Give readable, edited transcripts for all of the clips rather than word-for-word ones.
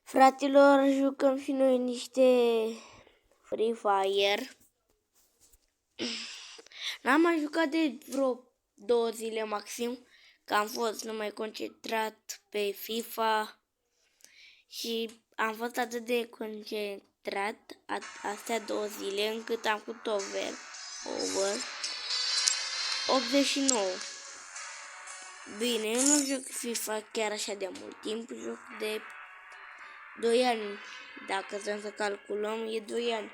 Fraților, jucăm și noi niște Free Fire. N-am mai jucat de vreo 2 zile maxim, că am fost numai concentrat pe FIFA și am fost atât de concentrat astea 2 zile încât am făcut over 89. Bine, eu nu joc FIFA chiar așa de mult timp, joc de 2 ani, dacă să calculăm, e 2 ani,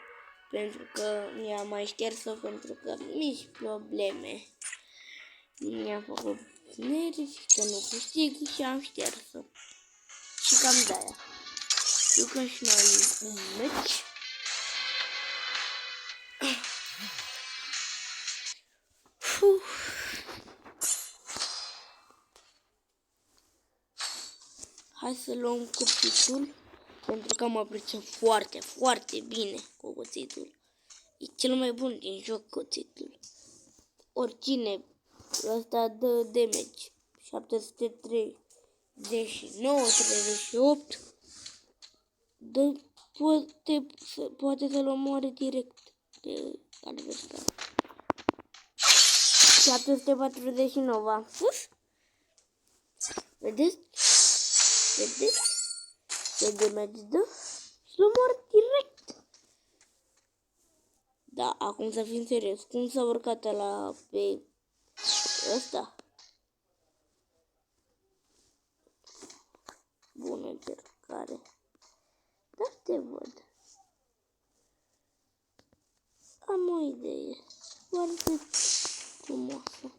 pentru că mi-am mai șters-o pentru că mici probleme. Mi-a făcut nervi că nu câștig și am șters-o. Și cam de-aia. Jucăm și noi un meci. Hai să luăm cuțitul, pentru că mă pricep foarte, foarte bine cu cuțitul. E cel mai bun din joc cuțitul. Oricine, ăsta dă damage. 739, 38. Poate să-l omoare direct pe adversar. 749 v-am spus? Vedeți? Vedeți? Ce damage dă? Și l omor direct. Da, acum să fim serios. Cum s-a urcat ăla pe ăsta? Bună încercare. Dar te văd. Am o idee foarte frumoasă.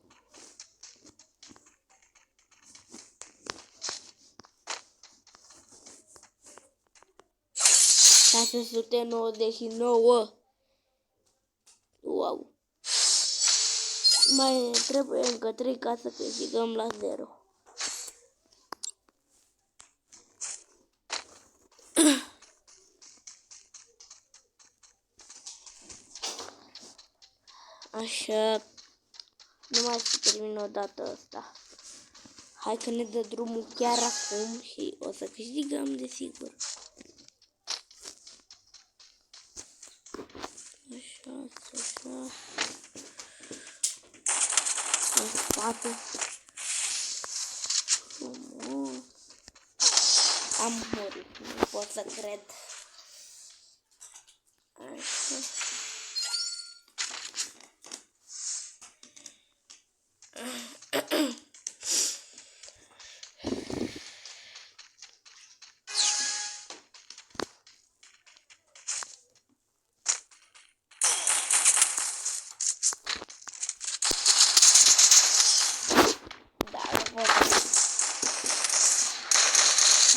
...699. Wow. Mai trebuie încă 3 ca să câștigăm la 0. Așa. Nu mai să termin o dată asta. Hai că ne dă drumul chiar acum și o să câștigăm, desigur. Așa, așa. În spate. Frumos. Am murit, nu pot să cred. Așa.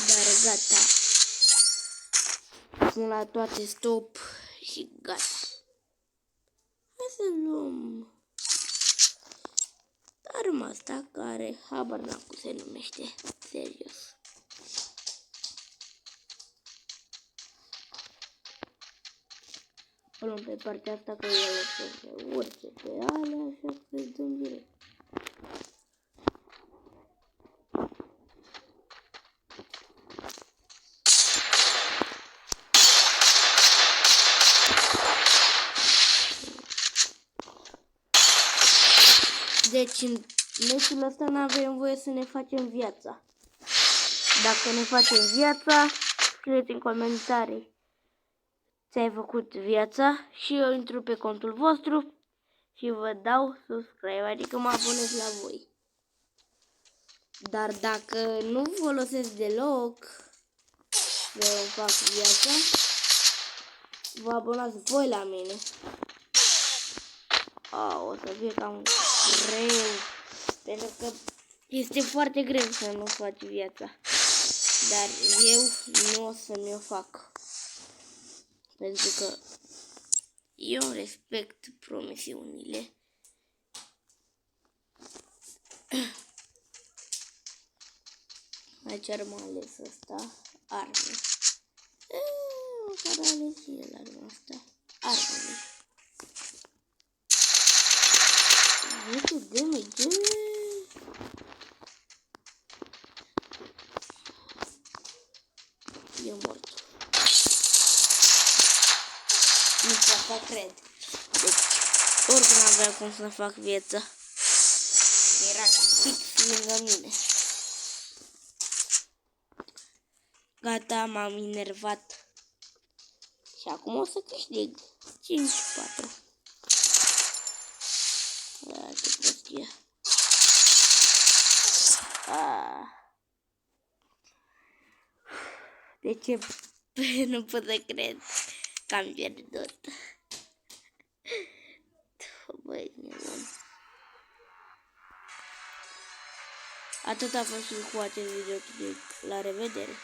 Dar gata. Acum la toate stop și gata. Hai să luăm arma asta care habar n-am cum se numește. Serios. O luăm pe partea asta că el o să se urce pe alea, așa că îi dăm direct. Deci în meciul ăsta nu avem voie să ne facem viața. Dacă ne facem viața, scrieți în comentarii ți-ai făcut viața și eu intru pe contul vostru și vă dau subscribe, adică mă abonez la voi. Dar dacă nu folosesc deloc să fac viața, vă abonați voi la mine. O să fie cam greu, pentru că este foarte greu să nu faci viața. Dar eu nu o să mi-o fac. Pentru că eu respect promisiunile. Aici ar m-a ales ăsta, arme. Care a ales și el arma asta, armele. Uite damage. E mort. Nu pot să cred. Deci, oricum n-aveam cum să fac viața. Era fix lângă mine. Gata, m-am enervat. Și acum o să câștig. 5-4. Ce prostie. De ce? Nu pot să cred că am pierdut. Băi, nebun. Atât a fost și cu acest video. La revedere!